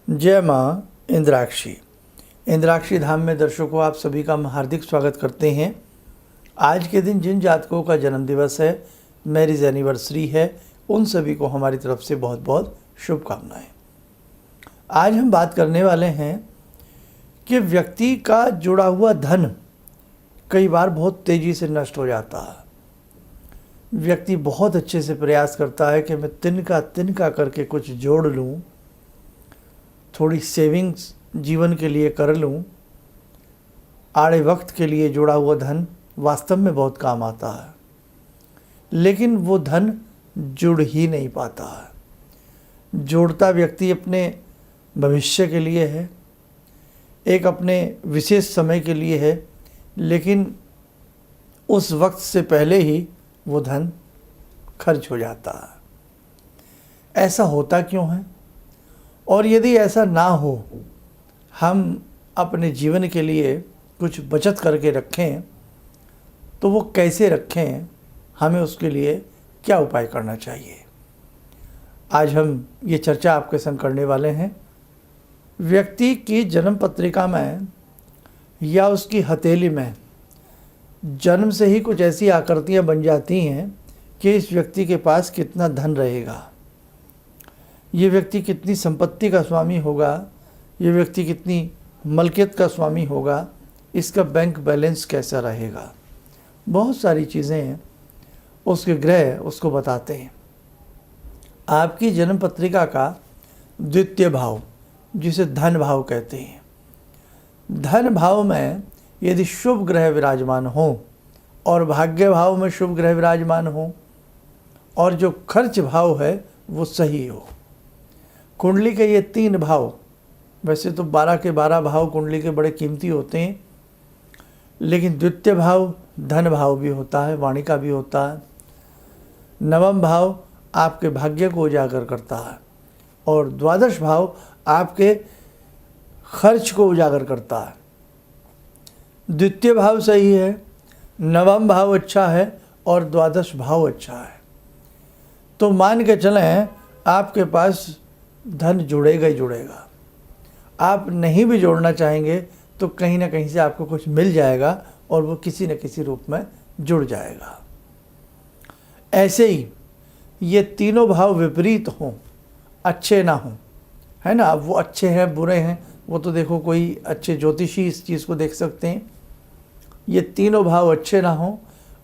जय माँ इंद्राक्षी। इंद्राक्षी धाम में दर्शकों आप सभी का हम हार्दिक स्वागत करते हैं। आज के दिन जिन जातकों का जन्म दिवस है, मैरिज एनिवर्सरी है, उन सभी को हमारी तरफ से बहुत बहुत शुभकामनाएं। आज हम बात करने वाले हैं कि व्यक्ति का जुड़ा हुआ धन कई बार बहुत तेज़ी से नष्ट हो जाता है। व्यक्ति बहुत अच्छे से प्रयास करता है कि मैं तिनका करके कुछ जोड़ लूँ, थोड़ी सेविंग्स जीवन के लिए कर लूँ, आड़े वक्त के लिए जुड़ा हुआ धन वास्तव में बहुत काम आता है, लेकिन वो धन जुड़ ही नहीं पाता है। जोड़ता व्यक्ति अपने भविष्य के लिए है, एक अपने विशेष समय के लिए है, लेकिन उस वक्त से पहले ही वो धन खर्च हो जाता है। ऐसा होता क्यों है? और यदि ऐसा ना हो, हम अपने जीवन के लिए कुछ बचत करके रखें, तो वो कैसे रखें, हमें उसके लिए क्या उपाय करना चाहिए, आज हम ये चर्चा आपके संग करने वाले हैं। व्यक्ति की जन्म पत्रिका में या उसकी हथेली में जन्म से ही कुछ ऐसी आकृतियाँ बन जाती हैं कि इस व्यक्ति के पास कितना धन रहेगा, ये व्यक्ति कितनी संपत्ति का स्वामी होगा, ये व्यक्ति कितनी मलकियत का स्वामी होगा, इसका बैंक बैलेंस कैसा रहेगा। बहुत सारी चीज़ें उसके ग्रह उसको बताते हैं। आपकी जन्म पत्रिका का द्वितीय भाव, जिसे धन भाव कहते हैं, धन भाव में यदि शुभ ग्रह विराजमान हो और भाग्य भाव में शुभ ग्रह विराजमान हो और जो खर्च भाव है वो सही हो। कुंडली के ये 3 भाव, वैसे तो 12 के 12 भाव कुंडली के बड़े कीमती होते हैं, लेकिन द्वितीय भाव धन भाव भी होता है, वाणी का भी होता है। नवम भाव आपके भाग्य को उजागर करता है और द्वादश भाव आपके खर्च को उजागर करता है। द्वितीय भाव सही है, नवम भाव अच्छा है और द्वादश भाव अच्छा है, तो मान के चलें आपके पास धन जुड़ेगा ही जुड़ेगा। आप नहीं भी जोड़ना चाहेंगे तो कहीं ना कहीं से आपको कुछ मिल जाएगा और वो किसी न किसी रूप में जुड़ जाएगा। ऐसे ही ये तीनों भाव विपरीत हों, अच्छे ना हों, है ना। अब वो अच्छे हैं बुरे हैं, वो तो देखो कोई अच्छे ज्योतिषी इस चीज़ को देख सकते हैं। ये तीनों भाव अच्छे ना हों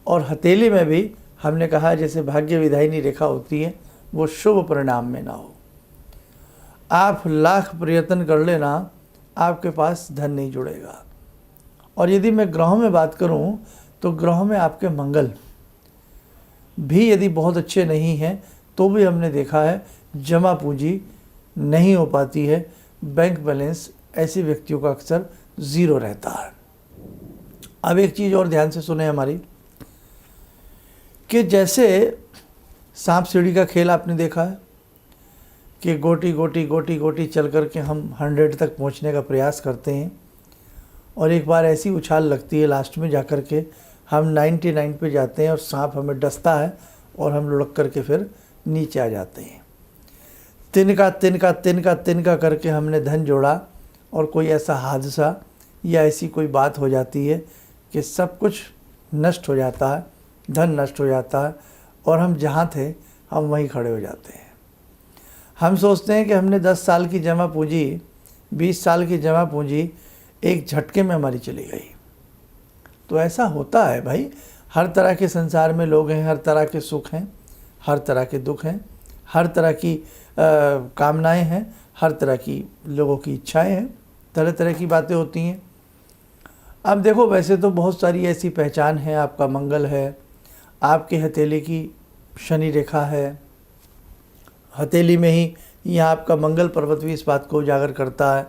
और हथेली में भी हमने कहा जैसे भाग्य विधायिनी रेखा होती है, वो शुभ परिणाम में ना हो। आप लाख प्रयत्न कर लेना, आपके पास धन नहीं जुड़ेगा। और यदि मैं ग्रहों में बात करूं, तो ग्रहों में आपके मंगल भी यदि बहुत अच्छे नहीं हैं, तो भी हमने देखा है जमा पूंजी नहीं हो पाती है, बैंक बैलेंस ऐसे व्यक्तियों का अक्सर ज़ीरो रहता है। अब एक चीज़ और ध्यान से सुने हमारी, कि जैसे सांप सीढ़ी का खेल आपने देखा है कि गोटी गोटी गोटी गोटी चल कर के हम 100 तक पहुंचने का प्रयास करते हैं और एक बार ऐसी उछाल लगती है लास्ट में जाकर के हम 99 पे जाते हैं और सांप हमें डसता है और हम लुढ़क करके फिर नीचे आ जाते हैं। तिनका करके हमने धन जोड़ा और कोई ऐसा हादसा या ऐसी कोई बात हो जाती है कि सब कुछ नष्ट हो जाता है, धन नष्ट हो जाता है और हम जहाँ थे हम वहीं खड़े हो जाते हैं। हम सोचते हैं कि हमने 10 साल की जमा पूंजी, 20 साल की जमा पूंजी एक झटके में हमारी चली गई। तो ऐसा होता है भाई, हर तरह के संसार में लोग हैं, हर तरह के सुख हैं, हर तरह के दुख हैं, हर तरह की कामनाएं हैं, हर तरह की लोगों की इच्छाएं हैं, तरह तरह की बातें होती हैं। अब देखो, वैसे तो बहुत सारी ऐसी पहचान है, आपका मंगल है, आपके हथेली की शनि रेखा है, हथेली में ही यहाँ आपका मंगल पर्वत भी इस बात को उजागर करता है।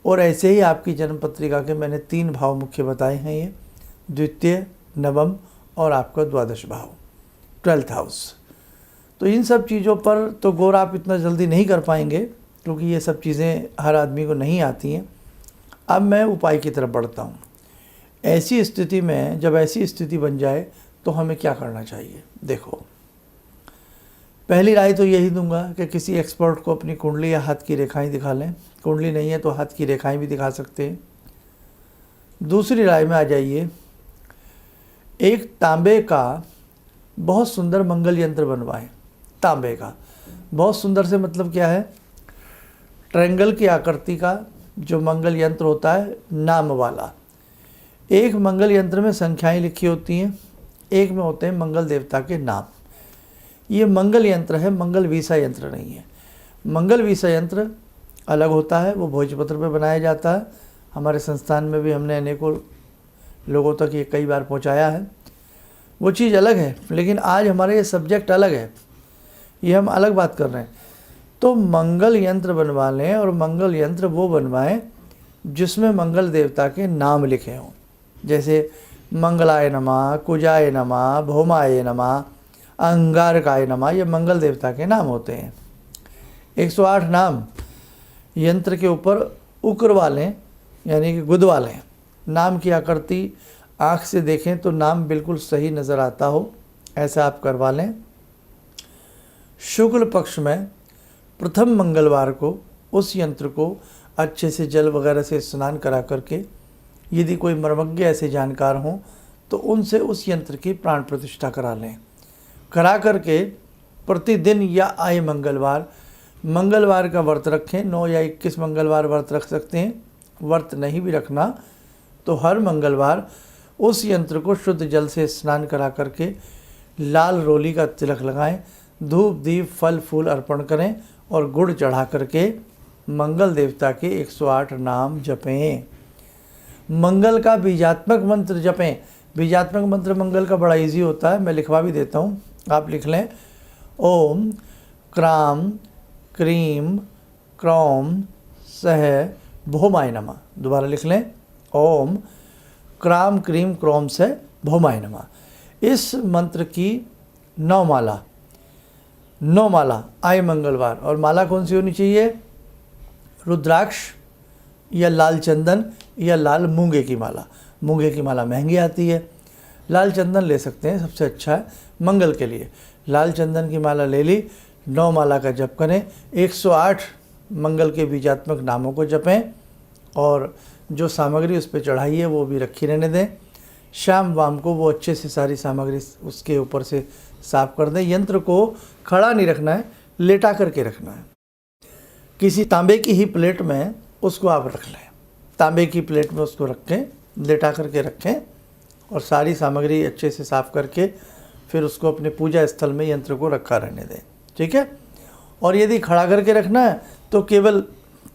और ऐसे ही आपकी जन्म पत्रिका के मैंने 3 भाव मुख्य बताए हैं, ये द्वितीय, नवम और आपका द्वादश भाव, 12th हाउस। तो इन सब चीज़ों पर तो गौर आप इतना जल्दी नहीं कर पाएंगे, क्योंकि ये सब चीज़ें हर आदमी को नहीं आती हैं। अब मैं उपाय की तरफ बढ़ता हूँ। ऐसी स्थिति में, जब ऐसी स्थिति बन जाए तो हमें क्या करना चाहिए। देखो, पहली राय तो यही दूंगा कि किसी एक्सपर्ट को अपनी कुंडली या हाथ की रेखाएं दिखा लें। कुंडली नहीं है तो हाथ की रेखाएं भी दिखा सकते हैं। दूसरी राय में आ जाइए, एक तांबे का बहुत सुंदर मंगल यंत्र बनवाएं। तांबे का बहुत सुंदर से मतलब क्या है, ट्रायंगल की आकृति का जो मंगल यंत्र होता है, नाम वाला। एक मंगल यंत्र में संख्याएं लिखी होती हैं, एक में होते हैं मंगल देवता के नाम। ये मंगल यंत्र है, मंगल वीसा यंत्र नहीं है। मंगल वीसा यंत्र अलग होता है, वो भोजपत्र पे बनाया जाता है। हमारे संस्थान में भी हमने अनेकों लोगों तक ये कई बार पहुंचाया है। वो चीज़ अलग है, लेकिन आज हमारा ये सब्जेक्ट अलग है, ये हम अलग बात कर रहे हैं। तो मंगल यंत्र बनवा लें, और मंगल यंत्र वो बनवाएं जिसमें मंगल देवता के नाम लिखे हों। जैसे मंगलाय नमः, कुजाय नमः, भौमाय नमः, अंगारकाय नमः, ये मंगल देवता के नाम होते हैं। 108 नाम यंत्र के ऊपर उकरवा लें, यानी कि गुदवा लें। नाम की आकृति आँख से देखें तो नाम बिल्कुल सही नज़र आता हो, ऐसा आप करवा लें। शुक्ल पक्ष में प्रथम मंगलवार को उस यंत्र को अच्छे से जल वगैरह से स्नान करा करके, यदि कोई मर्मज्ञ ऐसे जानकार हों तो उनसे उस यंत्र की प्राण प्रतिष्ठा करा लें। करा करके प्रतिदिन या आए मंगलवार का व्रत रखें। 9 या 21 मंगलवार व्रत रख सकते हैं। व्रत नहीं भी रखना तो हर मंगलवार उस यंत्र को शुद्ध जल से स्नान करा करके लाल रोली का तिलक लगाएं, धूप दीप फल फूल अर्पण करें और गुड़ चढ़ा करके मंगल देवता के 108 नाम जपें। मंगल का बीजात्मक मंत्र जपें। बीजात्मक मंत्र मंगल का बड़ा इजी होता है, मैं लिखवा भी देता हूँ, आप लिख लें। ओम क्राम क्रीम क्रौम सह भौमाय नमः। दोबारा लिख लें, ओम क्राम क्रीम क्रौम से भौमाय नमः। इस मंत्र की 9 माला आए मंगलवार। और माला कौन सी होनी चाहिए? रुद्राक्ष या लाल चंदन या लाल मूंगे की माला। मूंगे की माला महंगी आती है, लाल चंदन ले सकते हैं, सबसे अच्छा है मंगल के लिए। लाल चंदन की माला ले ली, 9 माला का जप करें, 108 मंगल के बीजात्मक नामों को जपें, और जो सामग्री उस पर चढ़ाई है वो भी रखी रहने दें। शाम वाम को वो अच्छे से सारी सामग्री उसके ऊपर से साफ कर दें। यंत्र को खड़ा नहीं रखना है, लेटा करके रखना है। किसी तांबे की ही प्लेट में उसको आप रख लें, तांबे की प्लेट में उसको रखें, लेटा करके रखें, और सारी सामग्री अच्छे से साफ करके फिर उसको अपने पूजा स्थल में यंत्र को रखा रहने दें। ठीक है। और यदि खड़ा करके रखना है तो केवल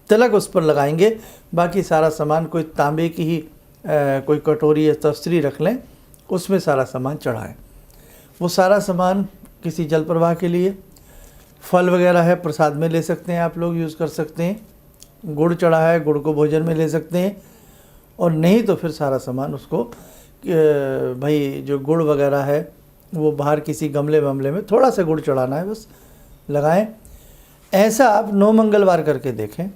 तिलक उस पर लगाएंगे, बाकी सारा सामान कोई तांबे की ही कोई कटोरी या तस्तरी रख लें, उसमें सारा सामान चढ़ाएं। वो सारा सामान किसी जल प्रवाह के लिए, फल वगैरह है प्रसाद में ले सकते हैं, आप लोग यूज़ कर सकते हैं। गुड़ चढ़ा है, गुड़ को भोजन में ले सकते हैं, और नहीं तो फिर सारा सामान उसको भाई जो गुड़ वगैरह है वो बाहर किसी गमले वमले में थोड़ा सा गुड़ चढ़ाना है, बस लगाएं। ऐसा आप 9 मंगलवार करके देखें,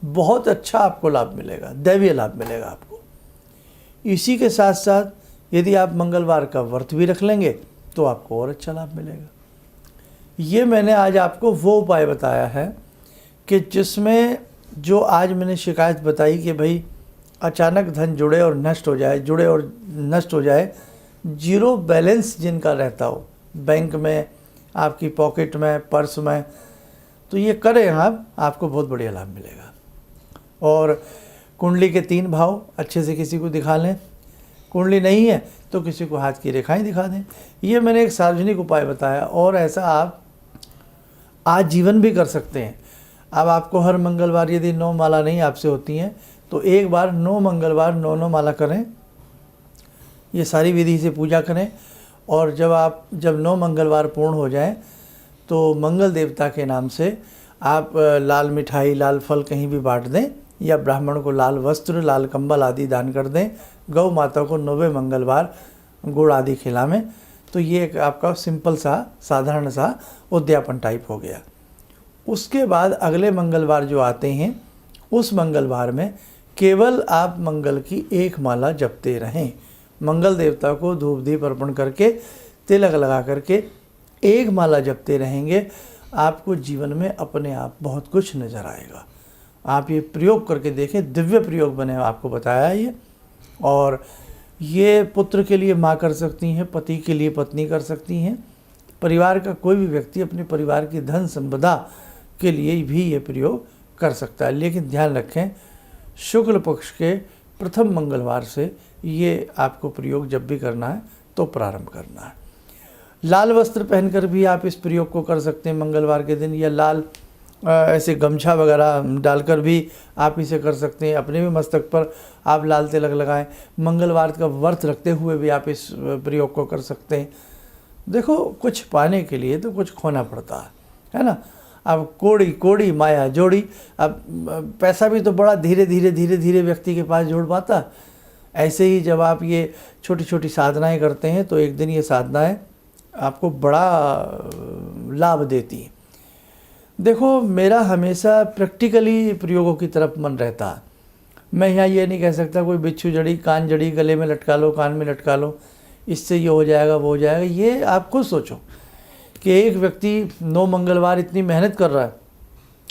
बहुत अच्छा आपको लाभ मिलेगा, दैवीय लाभ मिलेगा आपको। इसी के साथ साथ यदि आप मंगलवार का व्रत भी रख लेंगे तो आपको और अच्छा लाभ मिलेगा। ये मैंने आज आपको वो उपाय बताया है कि जिसमें जो आज मैंने शिकायत बताई कि भाई अचानक धन जुड़े और नष्ट हो जाए, जीरो बैलेंस जिनका रहता हो बैंक में, आपकी पॉकेट में, पर्स में, तो ये करें आप, आपको बहुत बढ़िया लाभ मिलेगा। और कुंडली के 3 भाव अच्छे से किसी को दिखा लें। कुंडली नहीं है तो किसी को हाथ की रेखाएं दिखा दें। ये मैंने एक सार्वजनिक उपाय बताया, और ऐसा आप आजीवन भी कर सकते हैं। अब आपको हर मंगलवार यदि 9 माला नहीं आपसे होती हैं तो एक बार 9 मंगलवार 9 माला करें, ये सारी विधि से पूजा करें। और जब 9 मंगलवार पूर्ण हो जाएं तो मंगल देवता के नाम से आप लाल मिठाई, लाल फल कहीं भी बांट दें, या ब्राह्मण को लाल वस्त्र, लाल कंबल आदि दान कर दें। गौ माता को 9वें मंगलवार गुड़ आदि खिलाएं। तो ये एक आपका सिंपल सा साधारण सा उद्यापन टाइप हो गया। उसके बाद अगले मंगलवार जो आते हैं, उस मंगलवार में केवल आप मंगल की 1 माला जपते रहें। मंगल देवता को धूप दीप अर्पण करके, तिलक लगा करके एक माला जपते रहेंगे, आपको जीवन में अपने आप बहुत कुछ नज़र आएगा। आप ये प्रयोग करके देखें, दिव्य प्रयोग बने आपको बताया है ये। और ये पुत्र के लिए माँ कर सकती हैं, पति के लिए पत्नी कर सकती हैं, परिवार का कोई भी व्यक्ति अपने परिवार की धन संपदा के लिए भी ये प्रयोग कर सकता है। लेकिन ध्यान रखें, शुक्ल पक्ष के प्रथम मंगलवार से ये आपको प्रयोग जब भी करना है तो प्रारंभ करना है। लाल वस्त्र पहनकर भी आप इस प्रयोग को कर सकते हैं मंगलवार के दिन, या लाल ऐसे गमछा वगैरह डालकर भी आप इसे कर सकते हैं। अपने भी मस्तक पर आप लाल तिलक लगाएं। मंगलवार का व्रत रखते हुए भी आप इस प्रयोग को कर सकते हैं। देखो, कुछ पाने के लिए तो कुछ खोना पड़ता है ना। अब कोड़ी कोड़ी माया जोड़ी, अब पैसा भी तो बड़ा धीरे धीरे व्यक्ति के पास जोड़ पाता। ऐसे ही जब आप ये छोटी छोटी साधनाएं करते हैं तो एक दिन ये साधनाएं आपको बड़ा लाभ देती हैं। देखो, मेरा हमेशा प्रैक्टिकली प्रयोगों की तरफ मन रहता है। मैं यहाँ ये नहीं कह सकता कोई बिच्छू जड़ी, कान जड़ी गले में लटका लो, कान में लटका लो, इससे ये हो जाएगा वो हो जाएगा। ये आप खुद सोचो कि एक व्यक्ति 9 मंगलवार इतनी मेहनत कर रहा है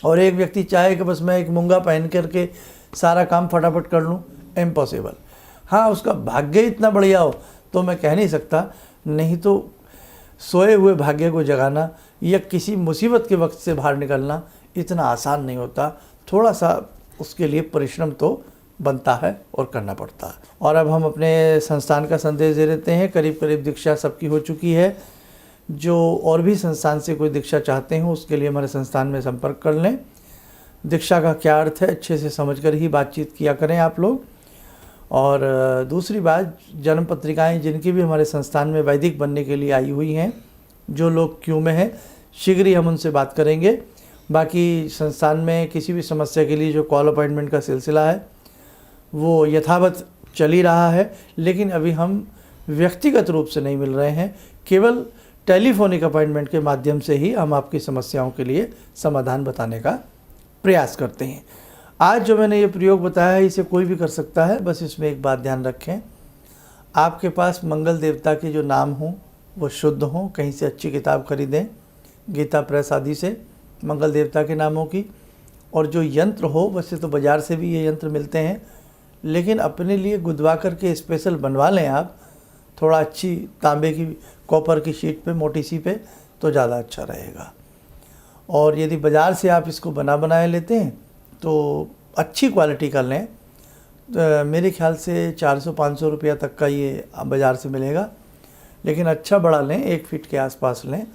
और एक व्यक्ति चाहे कि बस मैं एक मूंगा पहन करके सारा काम फटाफट कर लूँ, इम्पॉसिबल। हाँ, उसका भाग्य इतना बढ़िया हो तो मैं कह नहीं सकता, नहीं तो सोए हुए भाग्य को जगाना या किसी मुसीबत के वक्त से बाहर निकलना इतना आसान नहीं होता। थोड़ा सा उसके लिए परिश्रम तो बनता है और करना पड़ता है। और अब हम अपने संस्थान का संदेश दे देते हैं। करीब करीब दीक्षा सबकी हो चुकी है। जो और भी संस्थान से कोई दीक्षा चाहते हैं उसके लिए हमारे संस्थान में संपर्क कर लें। दीक्षा का क्या अर्थ है अच्छे से समझकर ही बातचीत किया करें आप लोग। और दूसरी बात, जन्म पत्रिकाएं जिनकी भी हमारे संस्थान में वैदिक बनने के लिए आई हुई हैं, जो लोग क्यू में हैं, शीघ्र ही हम उनसे बात करेंगे। बाकी संस्थान में किसी भी समस्या के लिए जो कॉल अपॉइंटमेंट का सिलसिला है वो यथावत चल ही रहा है, लेकिन अभी हम व्यक्तिगत रूप से नहीं मिल रहे हैं। केवल टेलीफोनिक अपॉइंटमेंट के माध्यम से ही हम आपकी समस्याओं के लिए समाधान बताने का प्रयास करते हैं। आज जो मैंने ये प्रयोग बताया है इसे कोई भी कर सकता है। बस इसमें एक बात ध्यान रखें, आपके पास मंगल देवता के जो नाम हों वो शुद्ध हों। कहीं से अच्छी किताब खरीदें, गीता प्रेस आदि से मंगल देवता के नामों की। और जो यंत्र हो, वैसे तो बाज़ार से भी ये यंत्र मिलते हैं, लेकिन अपने लिए गुदवा करके स्पेशल बनवा लें आप, थोड़ा अच्छी तांबे की कॉपर की शीट पे, मोटी सी पे, तो ज़्यादा अच्छा रहेगा। और यदि बाज़ार से आप इसको बनाए लेते हैं तो अच्छी क्वालिटी का लें। तो मेरे ख्याल से 400-500 रुपया तक का ये बाज़ार से मिलेगा, लेकिन अच्छा बड़ा लें, 1 फीट के आसपास लें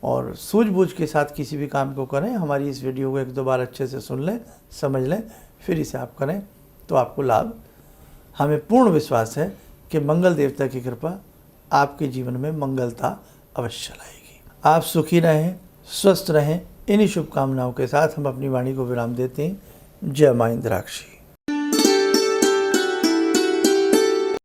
और सूझबूझ के साथ किसी भी काम को करें। हमारी इस वीडियो को 1-2 बार अच्छे से सुन लें, समझ लें, फिर इसे आप करें तो आपको लाभ। हमें पूर्ण विश्वास है कि मंगल देवता की कृपा आपके जीवन में मंगलता अवश्य लाएगी। आप सुखी रहें, स्वस्थ रहें। इन्हीं शुभकामनाओं के साथ हम अपनी वाणी को विराम देते हैं। जय मां इंद्राक्षी।